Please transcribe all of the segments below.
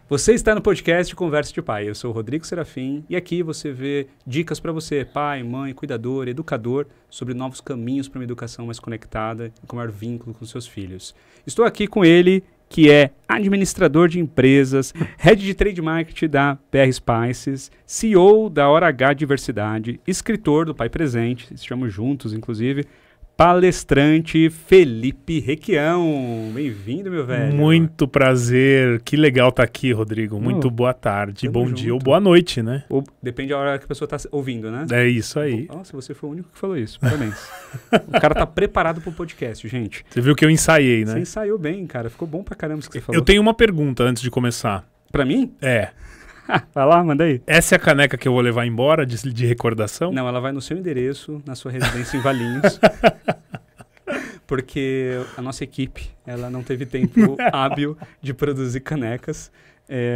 Você está no podcast Conversa de Pai. Eu sou o Rodrigo Serafim e aqui você vê dicas para você, pai, mãe, cuidador, educador, sobre novos caminhos para uma educação mais conectada e com maior vínculo com seus filhos. Estou aqui com ele, que é administrador de empresas, head de trade marketing da PR Spices, CEO da Hora H Diversidade, escritor do Pai Presente, estamos juntos, inclusive, palestrante Felipe Requião. Bem-vindo, meu velho. Muito prazer. Que legal estar aqui, Rodrigo. Muito boa tarde, bom junto. dia ou boa noite, né? Ou, depende da hora que a pessoa está ouvindo, né? É isso aí. Nossa, você foi o único que falou isso. Parabéns. O cara tá preparado pro podcast, gente. Você viu que eu ensaiei, né? Você ensaiou bem, cara. Ficou bom pra caramba isso que você falou. Eu tenho uma pergunta antes de começar. Pra mim? É. Vai lá, manda aí. Essa é a caneca que eu vou levar embora de recordação? Não, ela vai no seu endereço, na sua residência em Valinhos. Porque a nossa equipe, ela não teve tempo hábil de produzir canecas.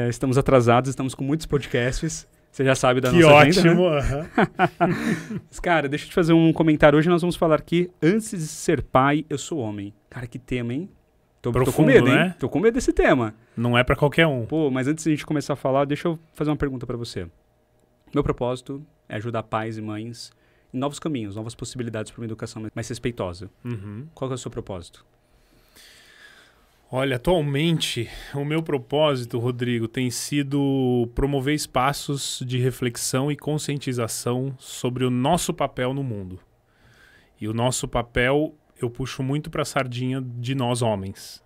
Estamos atrasados, estamos com muitos podcasts. Você já sabe da que nossa ótimo, agenda, né? Mas, cara, deixa eu te fazer um comentário. Hoje nós vamos falar aqui, antes de ser pai, eu sou homem. Cara, que tema, hein? Tô com medo, né? hein? Tô com medo desse tema. Não é pra qualquer um. Pô, mas antes de a gente começar a falar, deixa eu fazer uma pergunta pra você. Meu propósito é ajudar pais e mães em novos caminhos, novas possibilidades para uma educação mais respeitosa. Uhum. Qual que é o seu propósito? Olha, atualmente, o meu propósito, Rodrigo, tem sido promover espaços de reflexão e conscientização sobre o nosso papel no mundo. E o nosso papel, eu puxo muito para a sardinha de nós homens.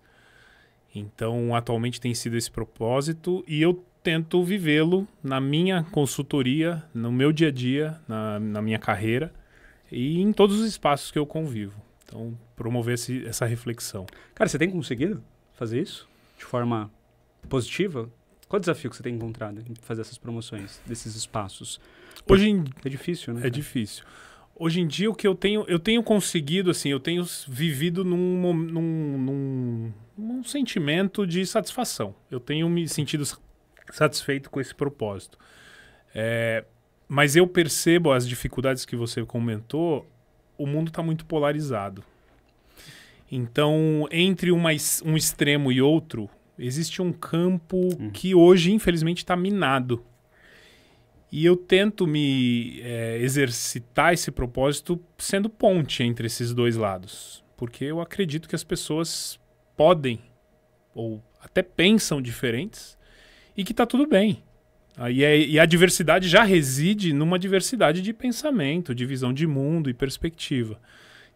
Então, atualmente tem sido esse propósito e eu tento vivê-lo na minha consultoria, no meu dia a dia, na minha carreira e em todos os espaços que eu convivo. Então, promover essa reflexão. Cara, você tem conseguido fazer isso de forma positiva? Qual desafio que você tem encontrado em fazer essas promoções, desses espaços? É difícil, né? É difícil. Hoje em dia, o que eu tenho conseguido, assim, eu tenho vivido num sentimento de satisfação. Eu tenho me sentido satisfeito com esse propósito. Mas eu percebo as dificuldades que você comentou, o mundo está muito polarizado. Então, entre um extremo e outro, existe um campo que hoje, infelizmente, está minado. E eu tento me exercitar esse propósito sendo ponte entre esses dois lados. Porque eu acredito que as pessoas podem, ou até pensam diferentes, e que está tudo bem. E a diversidade já reside numa diversidade de pensamento, de visão de mundo e perspectiva.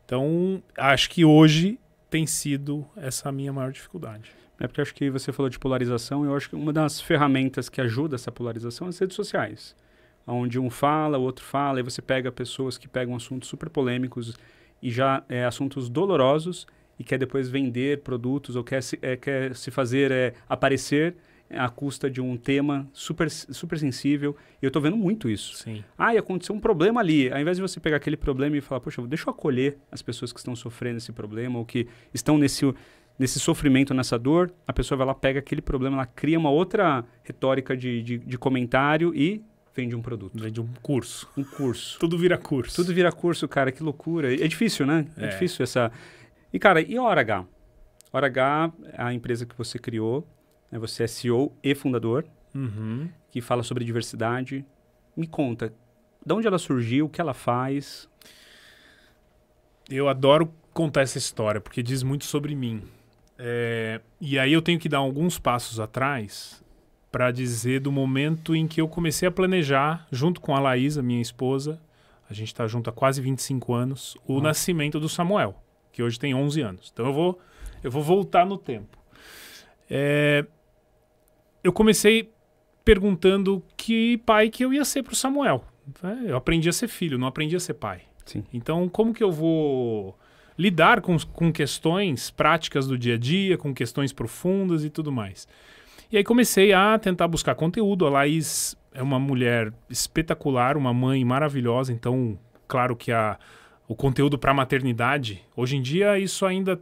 Então, acho que hoje tem sido essa a minha maior dificuldade. Porque eu acho que você falou de polarização, e eu acho que uma das ferramentas que ajuda essa polarização é as redes sociais. Onde um fala, o outro fala, e você pega pessoas que pegam assuntos super polêmicos e já assuntos dolorosos e quer depois vender produtos ou quer se fazer aparecer à custa de um tema super, super sensível. E eu tô vendo muito isso. Sim. E aconteceu um problema ali. Ao invés de você pegar aquele problema e falar, poxa, deixa eu acolher as pessoas que estão sofrendo esse problema ou que estão nesse sofrimento, nessa dor, a pessoa vai lá, pega aquele problema, ela cria uma outra retórica de comentário e vende um produto. Vende um curso. Um curso. Tudo vira curso. Tudo vira curso, cara, que loucura. É difícil, né? É difícil essa... E, cara, e a Hora H? Hora H é a empresa que você criou, né? Você é CEO e fundador, que fala sobre diversidade. Me conta, de onde ela surgiu, o que ela faz? Eu adoro contar essa história, porque diz muito sobre mim. E aí eu tenho que dar alguns passos atrás para dizer do momento em que eu comecei a planejar, junto com a Laísa, minha esposa, a gente está junto há quase 25 anos, o nascimento do Samuel, que hoje tem 11 anos. Então eu vou voltar no tempo. Eu comecei perguntando que pai que eu ia ser para o Samuel. Eu aprendi a ser filho, não aprendi a ser pai. Sim. Então, como que eu vou lidar com questões práticas do dia a dia, com questões profundas e tudo mais? E aí comecei a tentar buscar conteúdo. A Laís é uma mulher espetacular, uma mãe maravilhosa. Então, claro que o conteúdo para a maternidade, hoje em dia isso ainda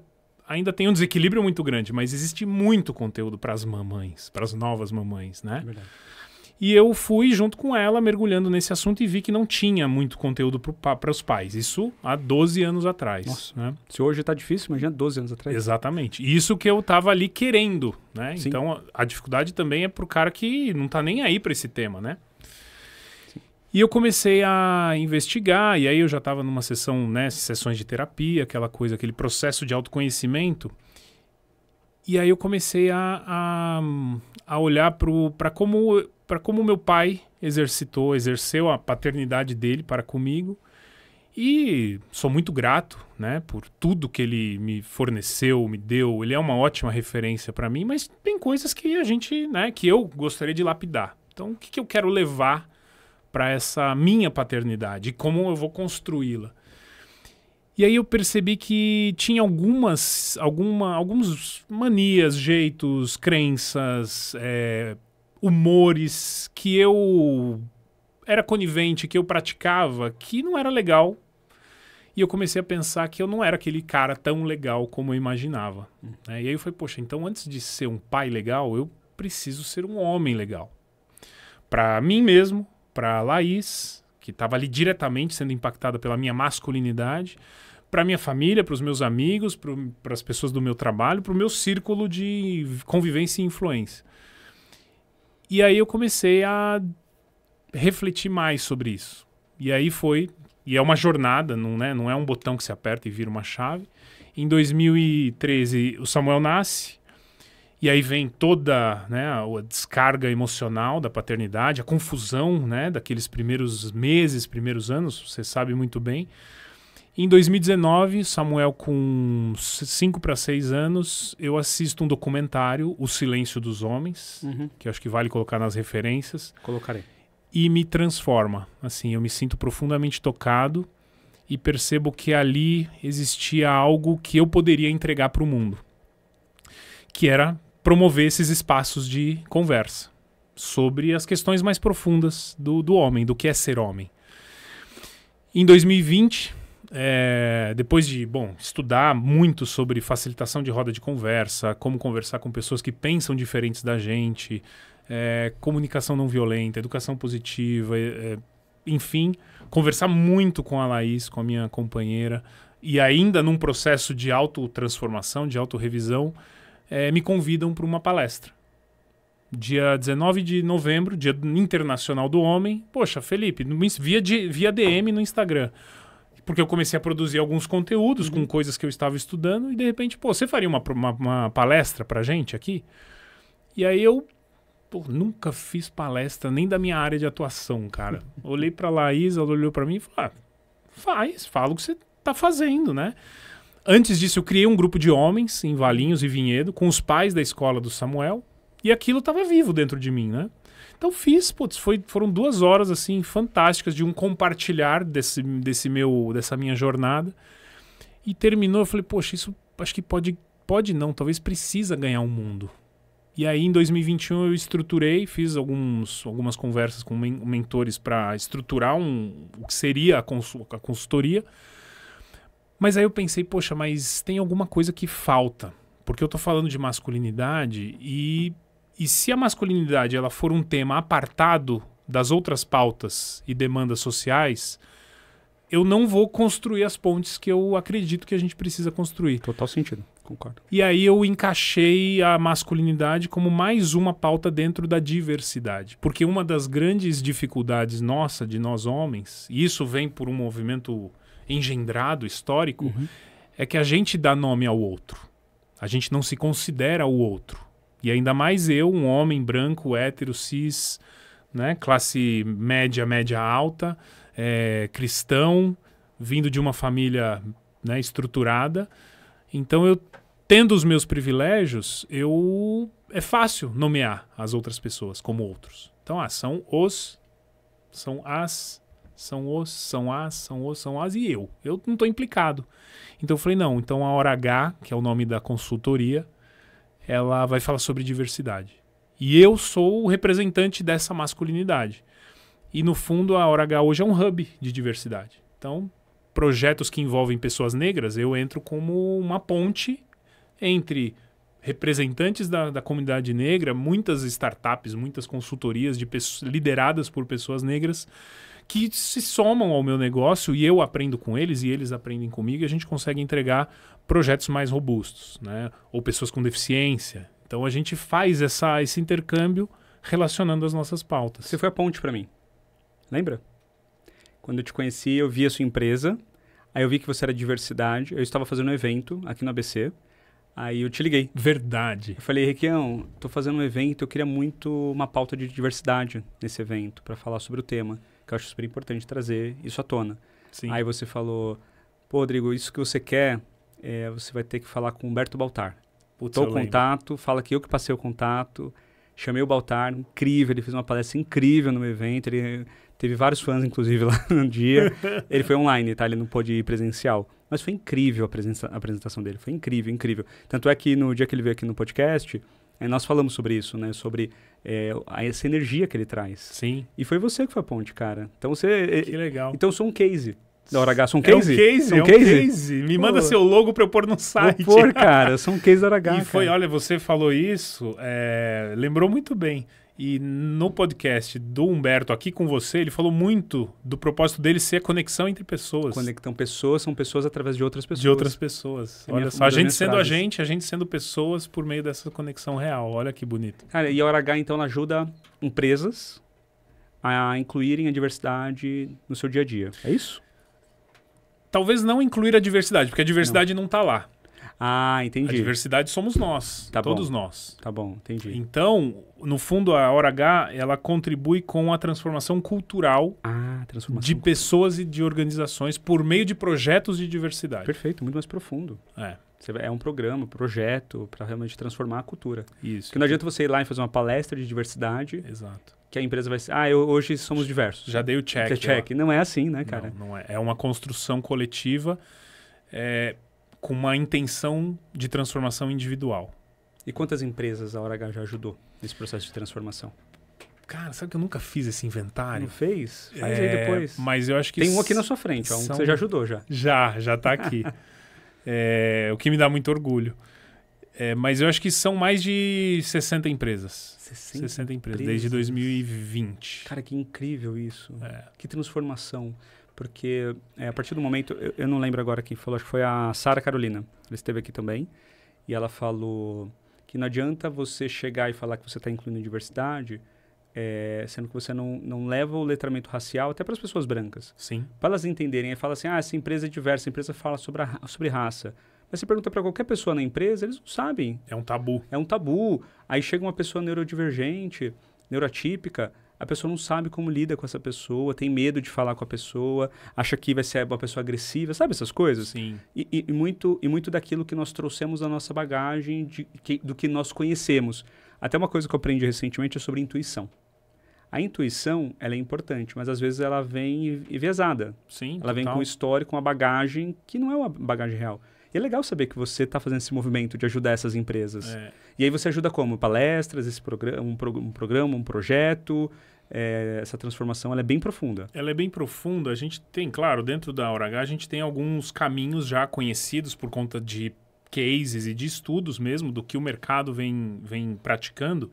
tem um desequilíbrio muito grande, mas existe muito conteúdo para as mamães, para as novas mamães, né? É verdade. E eu fui junto com ela mergulhando nesse assunto e vi que não tinha muito conteúdo para os pais. Isso há 12 anos atrás. Nossa. Né? Se hoje tá difícil, imagina 12 anos atrás. Exatamente. Isso que eu tava ali querendo, né? Sim. Então a dificuldade também é pro cara que não tá nem aí para esse tema, né? Sim. E eu comecei a investigar, e aí eu já estava numa sessão, né, sessões de terapia, aquela coisa, aquele processo de autoconhecimento. E aí eu comecei a olhar para como meu pai exerceu a paternidade dele para comigo. E sou muito grato, né, por tudo que ele me forneceu, me deu. Ele é uma ótima referência para mim, mas tem coisas que a gente, né, que eu gostaria de lapidar. Então, o que eu quero levar para essa minha paternidade e como eu vou construí-la? E aí eu percebi que tinha algumas manias, jeitos, crenças, humores que eu era conivente, que eu praticava, que não era legal. E eu comecei a pensar que eu não era aquele cara tão legal como eu imaginava. Né? E aí eu falei, poxa, então antes de ser um pai legal, eu preciso ser um homem legal. Para mim mesmo, para Laís, que estava ali diretamente sendo impactada pela minha masculinidade, para minha família, para os meus amigos, para as pessoas do meu trabalho, para o meu círculo de convivência e influência. E aí eu comecei a refletir mais sobre isso. E aí e é uma jornada, não é um botão que se aperta e vira uma chave. Em 2013, o Samuel nasce, e aí vem toda, né, a descarga emocional da paternidade, a confusão, né, daqueles primeiros meses, primeiros anos, você sabe muito bem. Em 2019, Samuel com 5 para 6 anos, eu assisto um documentário, O Silêncio dos Homens, que eu acho que vale colocar nas referências. Colocarei. E me transforma. Assim, eu me sinto profundamente tocado e percebo que ali existia algo que eu poderia entregar para o mundo, que era promover esses espaços de conversa sobre as questões mais profundas do homem, do que é ser homem. Em 2020... depois de estudar muito sobre facilitação de roda de conversa, como conversar com pessoas que pensam diferentes da gente, comunicação não violenta, educação positiva, enfim, conversar muito com a Laís, com a minha companheira, e ainda num processo de autotransformação, de autorrevisão, me convidam para uma palestra. Dia 19 de novembro, Dia Internacional do Homem. Poxa, Felipe, via DM no Instagram. Porque eu comecei a produzir alguns conteúdos com coisas que eu estava estudando e de repente, você faria uma palestra pra gente aqui? E aí eu nunca fiz palestra nem da minha área de atuação, cara. Olhei pra Laís, ela olhou pra mim e falou, fala o que você tá fazendo, né? Antes disso eu criei um grupo de homens em Valinhos e Vinhedo com os pais da escola do Samuel e aquilo estava vivo dentro de mim, né? Então fiz, foram 2 horas assim fantásticas de um compartilhar dessa minha jornada. E terminou, eu falei, poxa, isso acho que pode não, talvez precisa ganhar um mundo. E aí em 2021 eu estruturei, fiz algumas conversas com mentores para estruturar o que seria a consultoria. Mas aí eu pensei, poxa, mas tem alguma coisa que falta. Porque eu tô falando de masculinidade e se a masculinidade ela for um tema apartado das outras pautas e demandas sociais, eu não vou construir as pontes que eu acredito que a gente precisa construir. Total sentido, concordo. E aí eu encaixei a masculinidade como mais uma pauta dentro da diversidade. Porque uma das grandes dificuldades de nós homens, e isso vem por um movimento engendrado, histórico, é que a gente dá nome ao outro. A gente não se considera o outro. E ainda mais eu, um homem branco, hétero, cis, né, classe média, média alta, cristão, vindo de uma família, né, estruturada. Então, eu tendo os meus privilégios, é fácil nomear as outras pessoas como outros. Então, são os, são as, são os, são as, são os, são as e eu. Eu não estou implicado. Então, eu falei, não, então a Hora H, que é o nome da consultoria, ela vai falar sobre diversidade. E eu sou o representante dessa masculinidade. E, no fundo, a Hora H hoje é um hub de diversidade. Então, projetos que envolvem pessoas negras, eu entro como uma ponte entre representantes da comunidade negra, muitas startups, muitas consultorias lideradas por pessoas negras que se somam ao meu negócio e eu aprendo com eles e eles aprendem comigo e a gente consegue entregar projetos mais robustos, né? Ou pessoas com deficiência. Então a gente faz esse intercâmbio relacionando as nossas pautas. Você foi a ponte para mim. Lembra? Quando eu te conheci, eu vi a sua empresa, aí eu vi que você era diversidade, eu estava fazendo um evento aqui no ABC, aí eu te liguei. Verdade. Eu falei, Requião, tô fazendo um evento, eu queria muito uma pauta de diversidade nesse evento, para falar sobre o tema, que eu acho super importante trazer isso à tona. Sim. Aí você falou, pô, Rodrigo, isso que você quer, você vai ter que falar com o Humberto Baltar. Botou o contato, fala que eu que passei o contato, chamei o Baltar, incrível, ele fez uma palestra incrível no meu evento, ele teve vários fãs, inclusive, lá no dia. Ele foi online, tá? Ele não pôde ir presencial. Mas foi incrível a apresentação dele, foi incrível, incrível. Tanto é que no dia que ele veio aqui no podcast, nós falamos sobre isso, né? Sobre essa energia que ele traz. Sim. E foi você que foi a ponte, cara. Então você... Que legal. Então eu sou um case da Hora H. Sou um case? É um case. Me manda seu logo pra eu pôr no site. Vou pôr, cara. Eu sou um case da Hora H, E foi, olha, você falou isso, lembrou muito bem. E no podcast do Humberto aqui com você, ele falou muito do propósito dele ser a conexão entre pessoas. Conectam pessoas, são pessoas através de outras pessoas. De outras pessoas. Olha só, a gente sendo a gente sendo pessoas por meio dessa conexão real. Olha que bonito. Cara, e a Hora H, então, ela ajuda empresas a incluírem a diversidade no seu dia a dia. É isso? Talvez não incluir a diversidade, porque a diversidade não está lá. Ah, entendi. A diversidade somos nós, todos nós. Tá bom, entendi. Então, no fundo, a Hora H, ela contribui com a transformação cultural de pessoas e de organizações por meio de projetos de diversidade. Perfeito, muito mais profundo. É um programa, projeto, para realmente transformar a cultura. Isso. Porque não adianta você ir lá e fazer uma palestra de diversidade. Exato. Que a empresa vai ser, hoje somos diversos. Já dei o check. Check. Não é assim, né, cara? Não é. É uma construção coletiva com uma intenção de transformação individual. E quantas empresas a Hora H já ajudou nesse processo de transformação? Cara, sabe que eu nunca fiz esse inventário? Não fez? Faz aí depois. Mas eu acho que... Tem um aqui na sua frente, um que você já ajudou já. Já tá aqui. O que me dá muito orgulho. Mas eu acho que são mais de 60 empresas. 60 empresas, desde 2020. Cara, que incrível isso. Que transformação. Porque a partir do momento... Eu não lembro agora quem falou, acho que foi a Sara Carolina. Ela esteve aqui também. E ela falou que não adianta você chegar e falar que você está incluindo diversidade, sendo que você não leva o letramento racial até para as pessoas brancas. Sim. Para elas entenderem e falar assim, essa empresa é diversa, a empresa fala sobre raça. Mas você pergunta para qualquer pessoa na empresa, eles não sabem. É um tabu. É um tabu. Aí chega uma pessoa neurodivergente, neurotípica, a pessoa não sabe como lida com essa pessoa, tem medo de falar com a pessoa, acha que vai ser uma pessoa agressiva, sabe essas coisas? Sim. E muito daquilo que nós trouxemos da nossa bagagem, do que nós conhecemos. Até uma coisa que eu aprendi recentemente é sobre intuição. A intuição, ela é importante, mas às vezes ela vem enviesada. Sim, ela vem com um histórico, uma bagagem que não é uma bagagem real. E é legal saber que você está fazendo esse movimento de ajudar essas empresas. E aí você ajuda como? Palestras, um programa, um projeto. Essa transformação ela é bem profunda. Ela é bem profunda. A gente tem, claro, dentro da Hora H, a gente tem alguns caminhos já conhecidos por conta de cases e de estudos mesmo, do que o mercado vem praticando.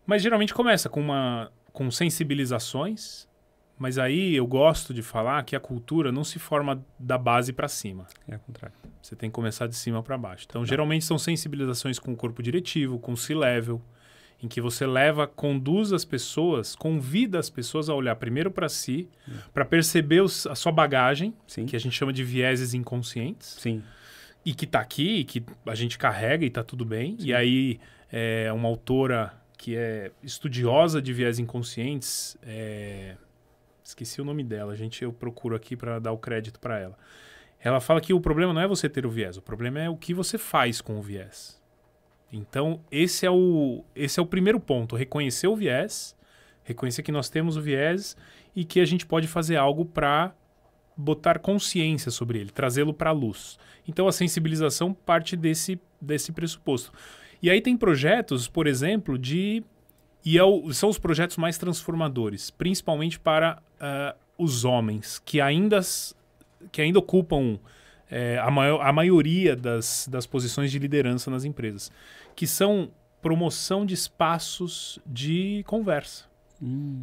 Mas geralmente começa com sensibilizações. Mas aí eu gosto de falar que a cultura não se forma da base para cima. É o contrário. Você tem que começar de cima para baixo. Então, geralmente são sensibilizações com o corpo diretivo, com o C-level, em que você conduz as pessoas, convida as pessoas a olhar primeiro para si, para perceber a sua bagagem, que a gente chama de vieses inconscientes, e que está aqui, e que a gente carrega e está tudo bem. E aí, uma autora que é estudiosa de viés inconscientes... Esqueci o nome dela, eu procuro aqui para dar o crédito para ela. Ela fala que o problema não é você ter o viés, o problema é o que você faz com o viés. Então, esse é o primeiro ponto, reconhecer o viés, reconhecer que nós temos o viés e que a gente pode fazer algo para botar consciência sobre ele, trazê-lo para a luz. Então, a sensibilização parte desse pressuposto. E aí tem projetos, por exemplo, são os projetos mais transformadores, principalmente para os homens que ainda ocupam a maioria das posições de liderança nas empresas, que são promoção de espaços de conversa.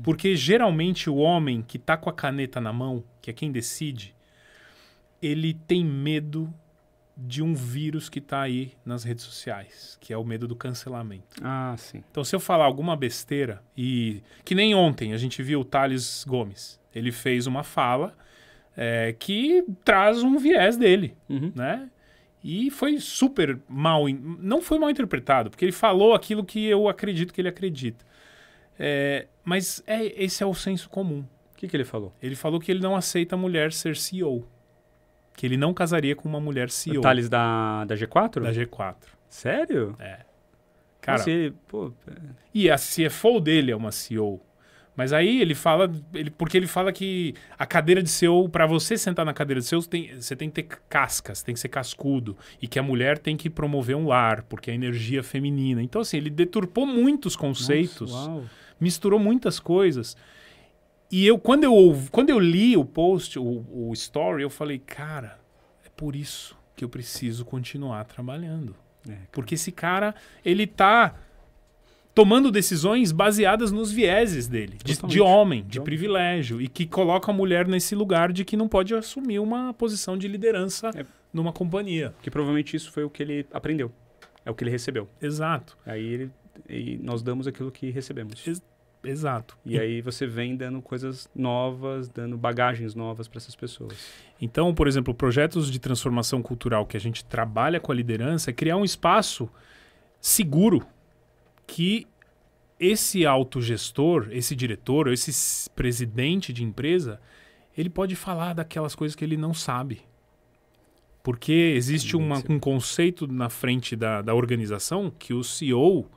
Porque geralmente o homem que está com a caneta na mão, que é quem decide, ele tem medo de um vírus que está aí nas redes sociais, que é o medo do cancelamento. Ah, sim. Então, se eu falar alguma besteira, que nem ontem a gente viu o Thales Gomes, ele fez uma fala que traz um viés dele, né? E foi super não foi mal interpretado, porque ele falou aquilo que eu acredito que ele acredita. Mas esse é o senso comum. O que ele falou? Ele falou que ele não aceita a mulher ser CEO. Que ele não casaria com uma mulher CEO. O Thales da G4? Da G4. Sério? Cara, pô, e a CFO dele é uma CEO. Mas aí ele fala... porque ele fala que a cadeira de CEO, para você sentar na cadeira de CEO, você tem que ter cascas, tem que ser cascudo. E que a mulher tem que promover um lar, porque é a energia feminina. Então, assim, ele deturpou muitos conceitos, misturou muitas coisas. E quando eu li o post, o story, eu falei, cara, é por isso que eu preciso continuar trabalhando. Porque esse cara, ele tá tomando decisões baseadas nos vieses dele, de homem, de privilégio, e que coloca a mulher nesse lugar de que não pode assumir uma posição de liderança numa companhia. Que provavelmente isso foi o que ele aprendeu, é o que ele recebeu. Exato. Aí nós damos aquilo que recebemos. Exato. E aí você vem dando coisas novas, dando bagagens novas para essas pessoas. Então, por exemplo, projetos de transformação cultural que a gente trabalha com a liderança é criar um espaço seguro que esse autogestor, esse diretor, esse presidente de empresa, ele pode falar daquelas coisas que ele não sabe. Porque existe um conceito na frente da organização que o CEO...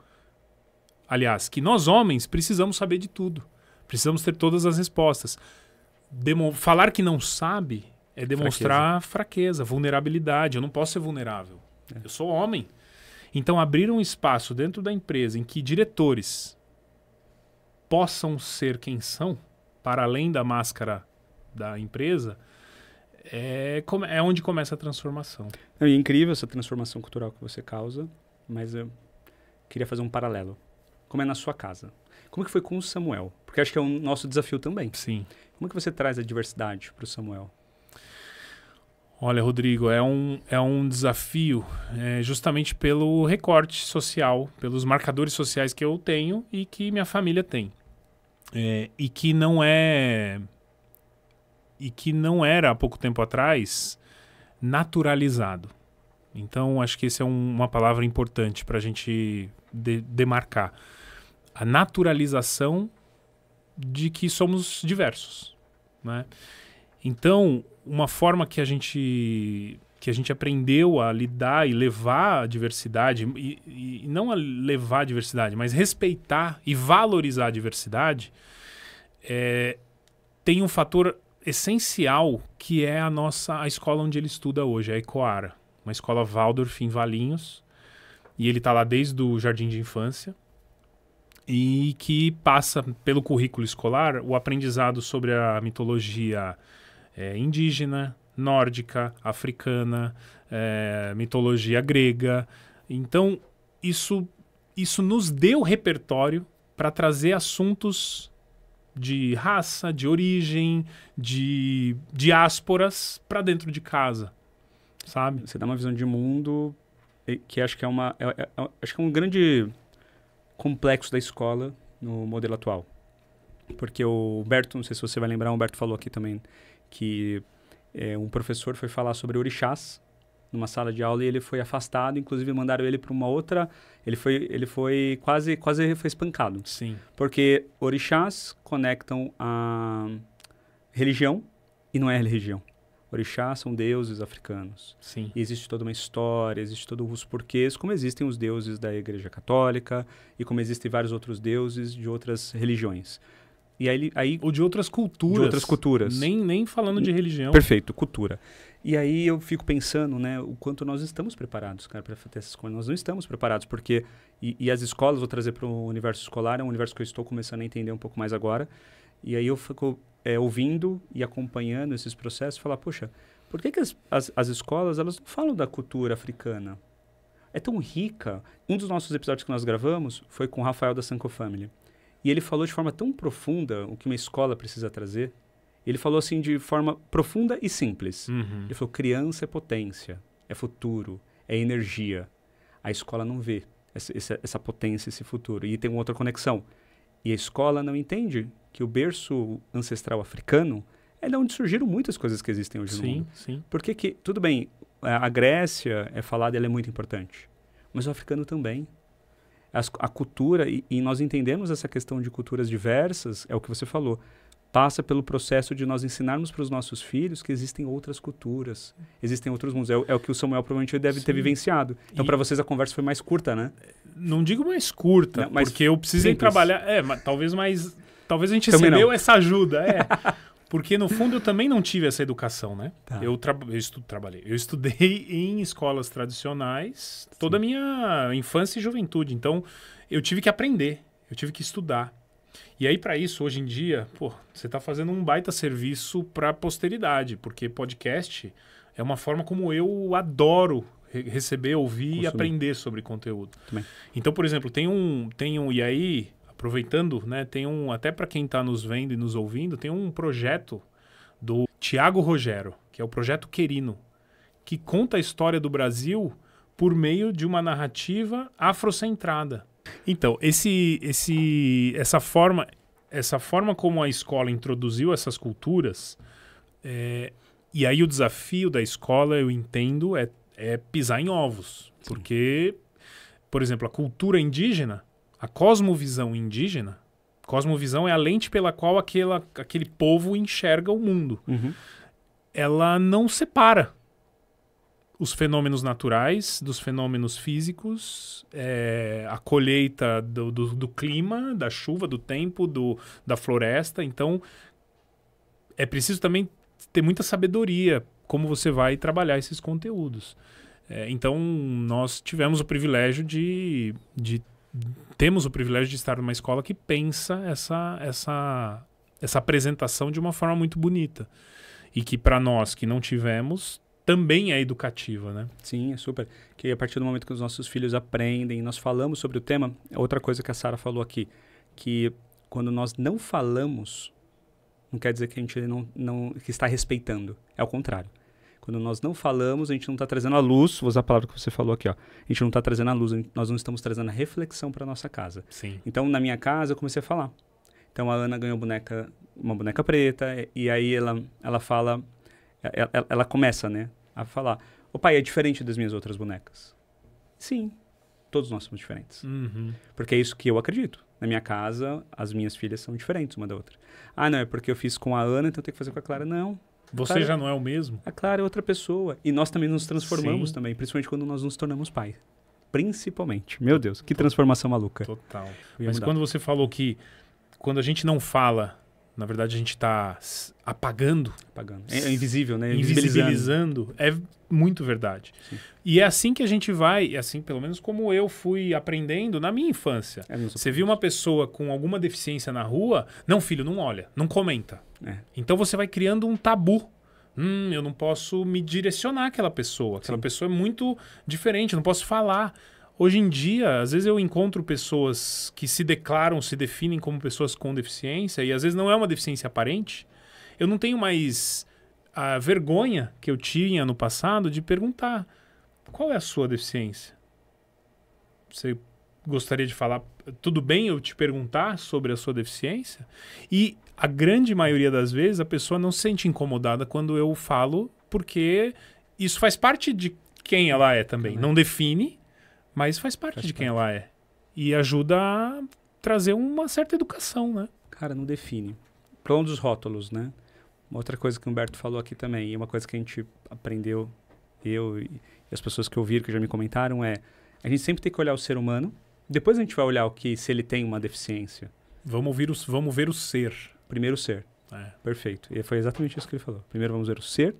Aliás, que nós homens precisamos saber de tudo. Precisamos ter todas as respostas. Falar que não sabe é demonstrar fraqueza, vulnerabilidade. Eu não posso ser vulnerável. Eu sou homem. Então, abrir um espaço dentro da empresa em que diretores possam ser quem são, para além da máscara da empresa, é onde começa a transformação. É incrível essa transformação cultural que você causa, mas eu queria fazer um paralelo. Como é na sua casa. Como que foi com o Samuel? Porque acho que é o nosso desafio também. Sim. Como que você traz a diversidade para o Samuel? Olha, Rodrigo, é um desafio justamente pelo recorte social, pelos marcadores sociais que eu tenho e que minha família tem. E que não era, há pouco tempo atrás, naturalizado. Então, acho que essa é uma palavra importante para a gente demarcar. A naturalização de que somos diversos, né? Então, uma forma que a gente aprendeu a lidar e levar a diversidade, e não a levar a diversidade, mas respeitar e valorizar a diversidade, tem um fator essencial que é a escola onde ele estuda hoje, a Ecoara, uma escola Waldorf em Valinhos, e ele está lá desde o jardim de infância, e que passa pelo currículo escolar o aprendizado sobre a mitologia indígena, nórdica, africana, mitologia grega. Então, isso nos deu repertório para trazer assuntos de raça, de origem, de diásporas para dentro de casa, sabe? Você dá uma visão de mundo que acho que acho que é um grande complexo da escola no modelo atual. Porque o Humberto, não sei se você vai lembrar, o Humberto falou aqui também que um professor foi falar sobre orixás numa sala de aula e ele foi afastado, inclusive mandaram ele para uma outra... Ele foi quase foi espancado. Sim. Porque orixás conectam a religião e não é religião. Orixás são deuses africanos. Sim. E existe toda uma história, existe todos os porquês, como existem os deuses da Igreja Católica e como existem vários outros deuses de outras religiões. E aí ou de outras culturas. De outras culturas. Nem falando de religião. Perfeito, cultura. E aí eu fico pensando, né, o quanto nós estamos preparados, cara, para ter essas coisas. Nós não estamos preparados, porque... E as escolas, vou trazer para o universo escolar, é um universo que eu estou começando a entender um pouco mais agora. E aí eu fico ouvindo e acompanhando esses processos e falar, poxa, Por que as escolas elas não falam da cultura africana? É tão rica. Um dos nossos episódios que nós gravamos foi com o Rafael da Sanko Family. E ele falou de forma tão profunda o que uma escola precisa trazer. Ele falou assim de forma profunda e simples. Ele falou, criança é potência, é futuro, é energia. A escola não vê essa potência, esse futuro. E tem uma outra conexão. E a escola não entende que o berço ancestral africano é de onde surgiram muitas coisas que existem hoje no mundo. Sim. Porque que, tudo bem, a Grécia é falada, ela é muito importante. Mas o africano também. A cultura, e nós entendemos essa questão de culturas diversas, é o que você falou, passa pelo processo de nós ensinarmos para os nossos filhos que existem outras culturas, existem outros mundos. É o que o Samuel provavelmente deve ter vivenciado. Então, para vocês, a conversa foi mais curta, né? Não digo mais curta, não, mas porque eu precisei trabalhar... Talvez a gente também recebeu essa ajuda, Porque, no fundo, eu também não tive essa educação, né? Tá. Eu estudei em escolas tradicionais toda a minha infância e juventude. Então, eu tive que aprender, eu tive que estudar. E aí, para isso, hoje em dia, você está fazendo um baita serviço para a posteridade, porque podcast é uma forma como eu adoro receber, ouvir e aprender sobre conteúdo. Também. Então, por exemplo, e aí... Aproveitando, né, até para quem está nos vendo e nos ouvindo, tem um projeto do Tiago Rogero, que é o Projeto Querino, que conta a história do Brasil por meio de uma narrativa afrocentrada. Então, essa forma como a escola introduziu essas culturas, e aí o desafio da escola, eu entendo, é pisar em ovos. Sim. Porque, por exemplo, a cultura indígena, a cosmovisão indígena, cosmovisão é a lente pela qual aquele povo enxerga o mundo. Ela não separa os fenômenos naturais dos fenômenos físicos, a colheita do clima, da chuva, do tempo, da floresta. Então, é preciso também ter muita sabedoria como você vai trabalhar esses conteúdos. Então, nós tivemos o privilégio temos o privilégio de estar numa escola que pensa essa apresentação de uma forma muito bonita. E que, para nós que não tivemos, também é educativa, né? Sim, é super. Que a partir do momento que os nossos filhos aprendem, nós falamos sobre o tema, outra coisa que a Sara falou aqui, que quando nós não falamos, não quer dizer que a gente que está respeitando. É ao contrário. Quando nós não falamos, a gente não está trazendo a luz, vou usar a palavra que você falou aqui, ó. A gente não está trazendo a luz, nós não estamos trazendo a reflexão para nossa casa. Sim. Então, na minha casa, eu comecei a falar. Então, a Ana ganhou uma boneca preta, e aí ela fala, ela começa, né, a falar, ô pai, é diferente das minhas outras bonecas. Sim, todos nós somos diferentes. Porque é isso que eu acredito. Na minha casa, as minhas filhas são diferentes uma da outra. Ah, não, é porque eu fiz com a Ana, então eu tenho que fazer com a Clara. Não. Você Clara, já não é o mesmo? A Clara é outra pessoa. E nós também nos transformamos também, principalmente quando nós nos tornamos pais. Principalmente. Meu Deus, que transformação maluca. Total. Mas quando você falou que quando a gente não fala, na verdade a gente está apagando. É invisível, né? Invisibilizando. É muito verdade. Sim. E é assim que a gente vai, assim, pelo menos como eu fui aprendendo na minha infância. Você viu uma pessoa com alguma deficiência na rua, não, filho, não olha, não comenta. Então você vai criando um tabu. Eu não posso me direcionar àquela pessoa. Aquela pessoa é muito diferente, eu não posso falar. Hoje em dia, às vezes eu encontro pessoas que se definem como pessoas com deficiência, e às vezes não é uma deficiência aparente. Eu não tenho mais a vergonha que eu tinha no passado de perguntar: qual é a sua deficiência? Você gostaria de falar, tudo bem eu te perguntar sobre a sua deficiência? E a grande maioria das vezes a pessoa não se sente incomodada quando eu falo, porque isso faz parte de quem ela é também. Não define, mas faz parte de quem ela é. E ajuda a trazer uma certa educação, né? Cara, não define. Para um dos rótulos, né? Uma outra coisa que o Humberto falou aqui também, e uma coisa que a gente aprendeu, eu e as pessoas que ouviram, que já me comentaram, é a gente sempre tem que olhar o ser humano, depois a gente vai olhar se ele tem uma deficiência. Vamos ver o ser. Primeiro o ser. Perfeito. E foi exatamente isso que ele falou. Primeiro vamos ver o ser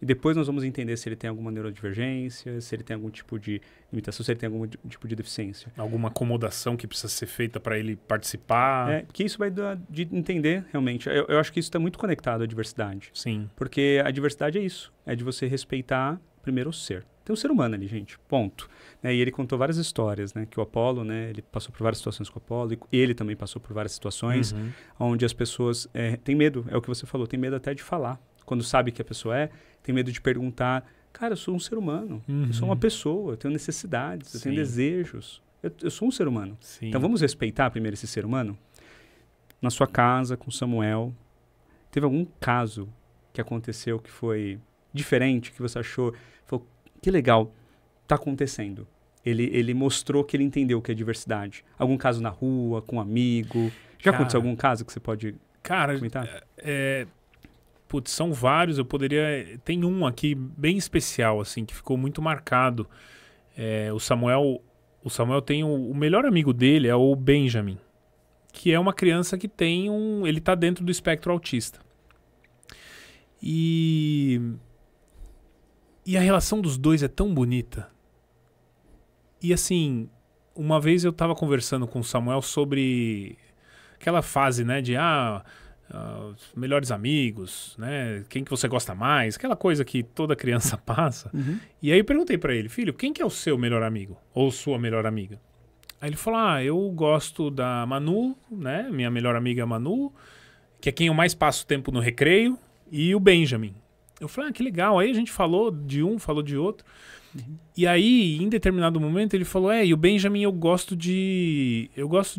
E depois nós vamos entender se ele tem alguma neurodivergência, se ele tem algum tipo de limitação, se ele tem algum tipo de deficiência. Alguma acomodação que precisa ser feita para ele participar. Porque isso vai de entender, realmente. Eu acho que isso está muito conectado à diversidade. Sim. Porque a diversidade é isso. É de você respeitar, primeiro, o ser. Tem um ser humano ali, gente. Ponto. E ele contou várias histórias, né? Que o Apollo, né? Ele passou por várias situações com o Apollo. E ele também passou por várias situações onde as pessoas têm medo. É o que você falou. Tem medo até de falar. Quando sabe que a pessoa tem medo de perguntar. Cara, eu sou um ser humano. Eu sou uma pessoa. Eu tenho necessidades. Eu tenho desejos. Eu sou um ser humano. Sim. Então, vamos respeitar primeiro esse ser humano? Na sua casa, com Samuel, teve algum caso que aconteceu que foi diferente, que você achou, falou, que legal, tá acontecendo. Ele mostrou que ele entendeu o que é diversidade. Algum caso na rua, com um amigo? Já aconteceu algum caso que você pode comentar? Putz, são vários, eu poderia... Tem um aqui bem especial, assim, que ficou muito marcado. O Samuel tem o melhor amigo dele, é o Benjamin, que é uma criança que tem ele tá dentro do espectro autista. E a relação dos dois é tão bonita. E assim, uma vez eu tava conversando com o Samuel sobre aquela fase, né, de melhores amigos, né, quem que você gosta mais, aquela coisa que toda criança passa. E aí eu perguntei pra ele, filho, quem que é o seu melhor amigo? Ou sua melhor amiga? Aí ele falou, eu gosto da Manu, né, minha melhor amiga é a Manu, que é quem eu mais passo tempo no recreio, e o Benjamin. Eu falei, que legal. Aí a gente falou de um, falou de outro. E aí, em determinado momento, ele falou, e o Benjamin eu gosto de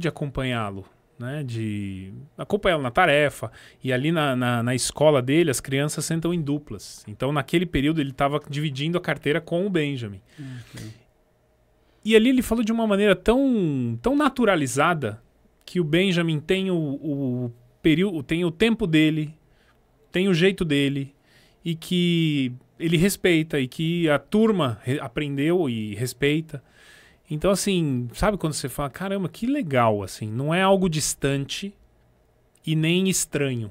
acompanhá-lo, né? De acompanhá-lo na tarefa. E ali na escola dele, as crianças sentam em duplas. Então, naquele período, ele estava dividindo a carteira com o Benjamin. E ali ele falou de uma maneira tão naturalizada que o Benjamin tem o tempo dele, tem o jeito dele, e que ele respeita, e que a turma aprendeu e respeita. Então, assim, sabe quando você fala, caramba, que legal, assim, não é algo distante e nem estranho.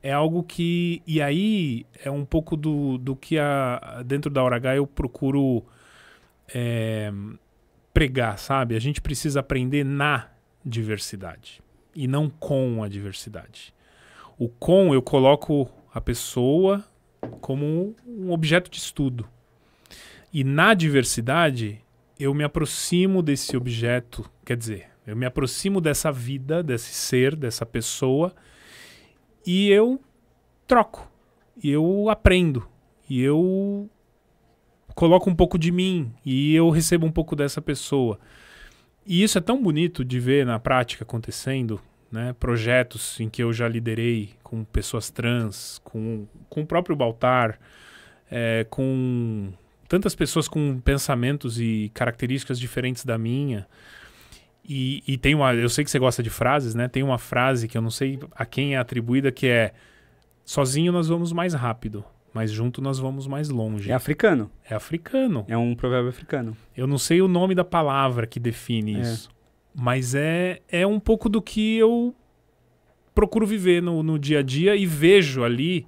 É algo que... E aí é um pouco do que dentro da Hora H eu procuro pregar, sabe? A gente precisa aprender na diversidade e não com a diversidade. O com eu coloco a pessoa como um objeto de estudo. E na diversidade, eu me aproximo desse objeto, quer dizer, eu me aproximo dessa vida, desse ser, dessa pessoa, e eu troco, e eu aprendo, e eu coloco um pouco de mim, e eu recebo um pouco dessa pessoa. E isso é tão bonito de ver na prática acontecendo, né? Projetos em que eu já liderei com pessoas trans, com o próprio Baltar, com tantas pessoas com pensamentos e características diferentes da minha. E tem eu sei que você gosta de frases, né? Tem uma frase que eu não sei a quem é atribuída, que é: sozinho nós vamos mais rápido, mas junto nós vamos mais longe. É africano. É africano. É um provérbio africano. Eu não sei o nome da palavra que define isso. Mas é um pouco do que eu procuro viver no dia a dia e vejo ali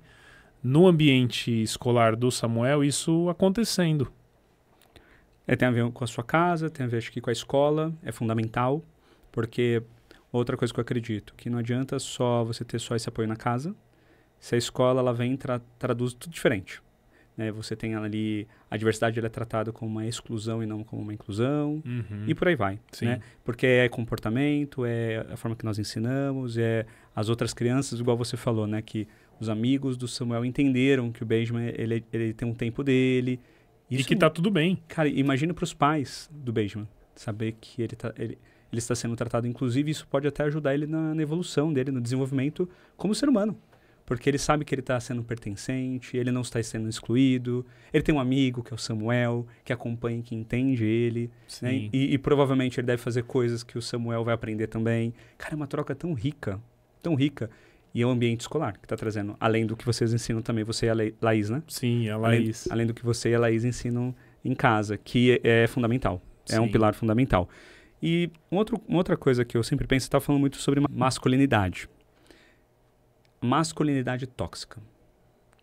no ambiente escolar do Samuel isso acontecendo. Tem a ver com a sua casa, tem a ver acho que com a escola, é fundamental, porque outra coisa que eu acredito, que não adianta só você ter só esse apoio na casa, se a escola ela vem traduz tudo diferente. Né? Você tem ali, a diversidade ela é tratada como uma exclusão e não como uma inclusão, e por aí vai. Né? Porque é comportamento, é a forma que nós ensinamos, é as outras crianças, igual você falou, né? Que os amigos do Samuel entenderam que o Benjamin ele tem um tempo dele. Isso, e que tá tudo bem. Cara, imagina para os pais do Benjamin saber que ele está sendo tratado. Inclusive, isso pode até ajudar ele na evolução dele, no desenvolvimento como ser humano. Porque ele sabe que ele está sendo pertencente, ele não está sendo excluído. Ele tem um amigo, que é o Samuel, que acompanha e que entende ele. Né? E provavelmente ele deve fazer coisas que o Samuel vai aprender também. Cara, é uma troca tão rica, tão rica. E é um ambiente escolar que está trazendo, além do que vocês ensinam também, você e a Laís, né? Sim, a Laís. Além do que você e a Laís ensinam em casa, que é fundamental. É um pilar fundamental. E uma outra coisa que eu sempre penso, você está falando muito sobre masculinidade. Masculinidade tóxica.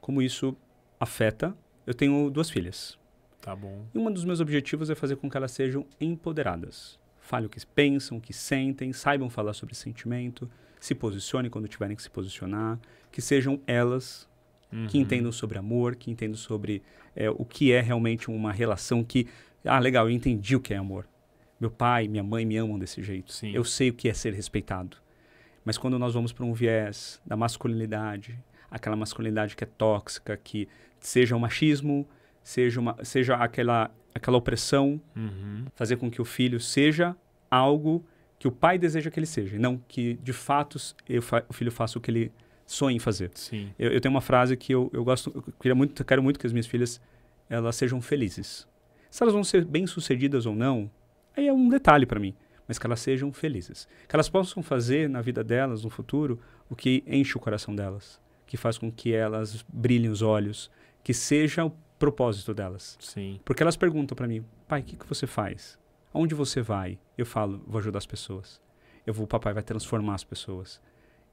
Como isso afeta. Eu tenho 2 filhas. Tá bom. E um dos meus objetivos é fazer com que elas sejam empoderadas. Falem o que pensam, o que sentem, saibam falar sobre sentimento, se posicionem quando tiverem que se posicionar, que sejam elas, que entendam sobre amor, que entendam sobre o que é realmente uma relação que... Ah, legal, eu entendi o que é amor. Meu pai, minha mãe me amam desse jeito. Sim. Eu sei o que é ser respeitado. Mas quando nós vamos para um viés da masculinidade, aquela masculinidade que é tóxica, que seja o machismo, seja aquela opressão, fazer com que o filho seja algo que o pai deseja que ele seja, e não que, de fato, o filho faça o que ele sonha em fazer. Sim. Eu tenho uma frase que eu gosto, quero muito que as minhas filhas elas sejam felizes. Se elas vão ser bem-sucedidas ou não, aí é um detalhe para mim, mas que elas sejam felizes. Que elas possam fazer na vida delas, no futuro, o que enche o coração delas, que faz com que elas brilhem os olhos, que seja o propósito delas. Sim. Porque elas perguntam para mim, pai, o que você faz? Aonde você vai? Eu falo, vou ajudar as pessoas. O papai vai transformar as pessoas.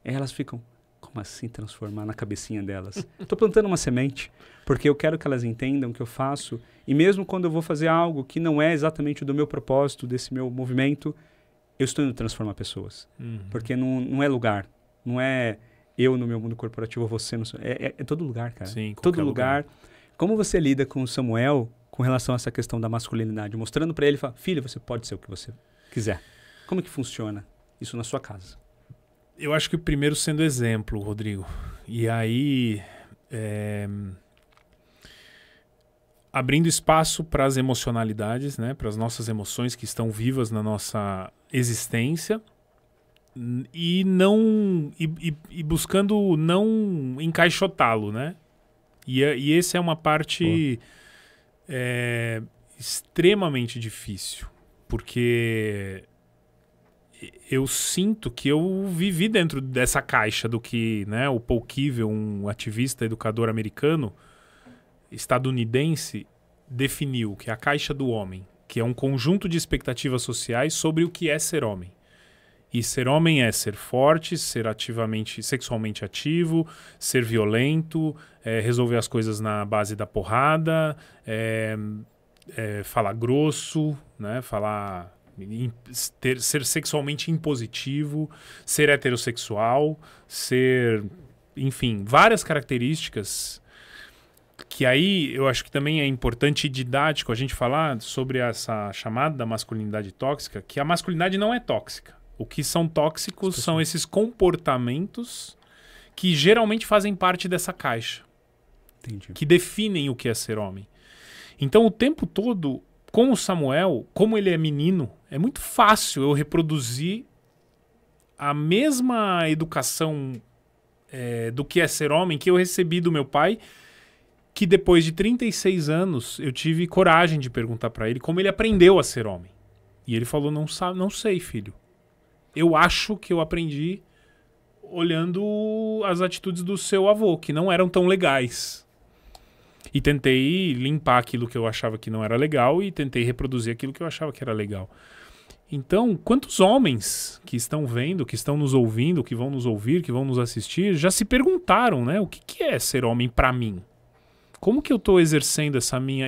E elas ficam, como assim transformar na cabecinha delas? Estou plantando uma semente, porque eu quero que elas entendam o que eu faço. E mesmo quando eu vou fazer algo que não é exatamente do meu propósito, desse meu movimento, eu estou indo transformar pessoas. Porque não é lugar. Não é eu no meu mundo corporativo ou você no seu... É todo lugar, cara. Sim, todo lugar. Como você lida com o Samuel com relação a essa questão da masculinidade? Mostrando para ele, fala, filho, você pode ser o que você quiser. Como que funciona isso na sua casa? Eu acho que primeiro sendo exemplo, Rodrigo. E aí, abrindo espaço para as emocionalidades, né, para as nossas emoções que estão vivas na nossa existência e buscando não encaixotá-lo, né? E essa é uma parte extremamente difícil, porque eu sinto que eu vivi dentro dessa caixa do que, né, o Paul Kivel, um ativista educador americano, estadunidense, definiu, que é a caixa do homem, que é um conjunto de expectativas sociais sobre o que é ser homem. E ser homem é ser forte, ser sexualmente ativo, ser violento, resolver as coisas na base da porrada, falar grosso, né, ser sexualmente impositivo, ser heterossexual, enfim, várias características que aí eu acho que também é importante e didático a gente falar sobre essa chamada masculinidade tóxica, que a masculinidade não é tóxica. O que são tóxicos são esses comportamentos que geralmente fazem parte dessa caixa. Entendi. Que definem o que é ser homem. Então, o tempo todo, com o Samuel, como ele é menino, é muito fácil eu reproduzir a mesma educação do que é ser homem que eu recebi do meu pai, que depois de 36 anos eu tive coragem de perguntar para ele como ele aprendeu a ser homem. E ele falou, não sei, filho. Eu acho que eu aprendi olhando as atitudes do seu avô, que não eram tão legais. E tentei limpar aquilo que eu achava que não era legal e tentei reproduzir aquilo que eu achava que era legal. Então, quantos homens que estão vendo, que estão nos ouvindo, que vão nos ouvir, que vão nos assistir, já se perguntaram, né? O que é ser homem para mim? Como que eu estou exercendo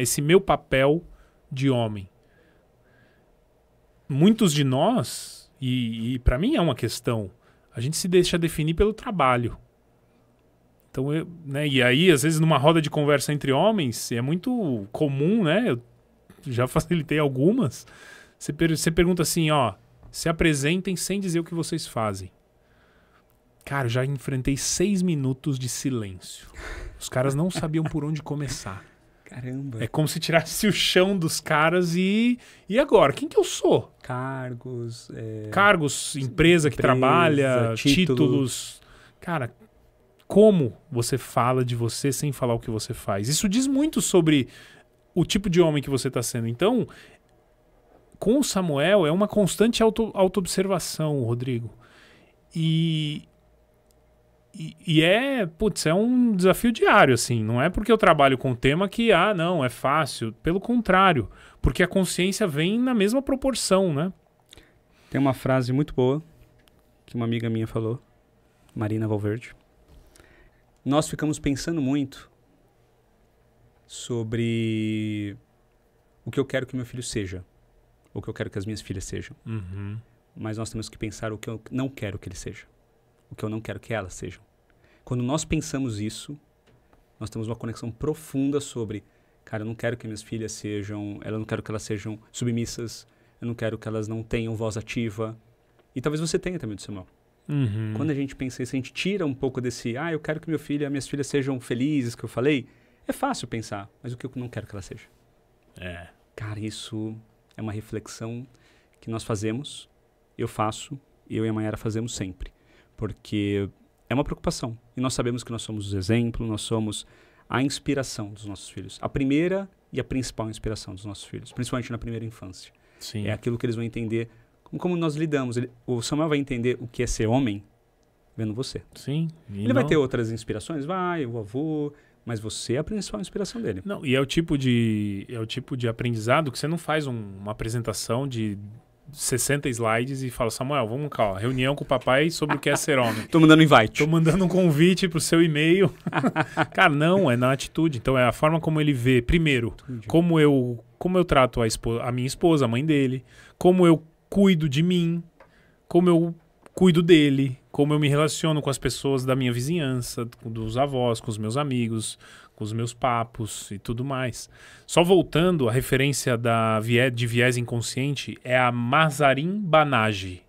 esse meu papel de homem? Muitos de nós, e para mim é uma questão, a gente se deixa definir pelo trabalho. Então, né, e aí, às vezes, numa roda de conversa entre homens, é muito comum, né? Eu já facilitei algumas. Você pergunta assim, ó, se apresentem sem dizer o que vocês fazem. Cara, eu já enfrentei 6 minutos de silêncio. Os caras não sabiam por onde começar. Caramba. É como se tirasse o chão dos caras e agora? Quem que eu sou? Cargos, empresa que trabalha, títulos. Cara, como você fala de você sem falar o que você faz? Isso diz muito sobre o tipo de homem que você está sendo. Então, com o Samuel é uma constante auto-observação, Rodrigo. E é um desafio diário, assim. Não é porque eu trabalho com o tema que, não, é fácil. Pelo contrário, porque a consciência vem na mesma proporção, né? Tem uma frase muito boa que uma amiga minha falou, Marina Valverde. Nós ficamos pensando muito sobre o que eu quero que meu filho seja, ou o que eu quero que as minhas filhas sejam. Uhum. Mas nós temos que pensar o que eu não quero que ele seja, o que eu não quero que elas sejam. Quando nós pensamos isso, nós temos uma conexão profunda sobre, cara, eu não quero que minhas filhas sejam, eu não quero que elas sejam submissas, eu não quero que elas não tenham voz ativa. E talvez você tenha também do Samuel. Uhum. Quando a gente pensa isso, a gente tira um pouco desse, eu quero que meu filho e minhas filhas sejam felizes, que eu falei. É fácil pensar, mas o que eu não quero que ela seja? Cara, isso é uma reflexão que nós fazemos, eu faço, eu e a Mayara fazemos sempre. Porque é uma preocupação. E nós sabemos que nós somos o exemplo, nós somos a inspiração dos nossos filhos. A primeira e a principal inspiração dos nossos filhos, principalmente na primeira infância. Sim. É aquilo que eles vão entender, como nós lidamos. O Samuel vai entender o que é ser homem vendo você. Sim. Ele vai ter outras inspirações? Vai, o avô... Mas você é a principal inspiração dele. Não, e é o tipo de aprendizado que você não faz uma apresentação de 60 slides e fala, Samuel, vamos cá, ó, reunião com o papai sobre o que é ser homem. Tô mandando invite. Tô mandando um convite pro seu e-mail. Cara, não, é na atitude. Então é a forma como ele vê, primeiro, como eu trato a minha esposa, a mãe dele, como eu cuido de mim, como eu cuido dele, como eu me relaciono com as pessoas da minha vizinhança, dos avós, com os meus amigos, com os meus papos e tudo mais. Só voltando, a referência de viés inconsciente é a Mahzarin Banaji.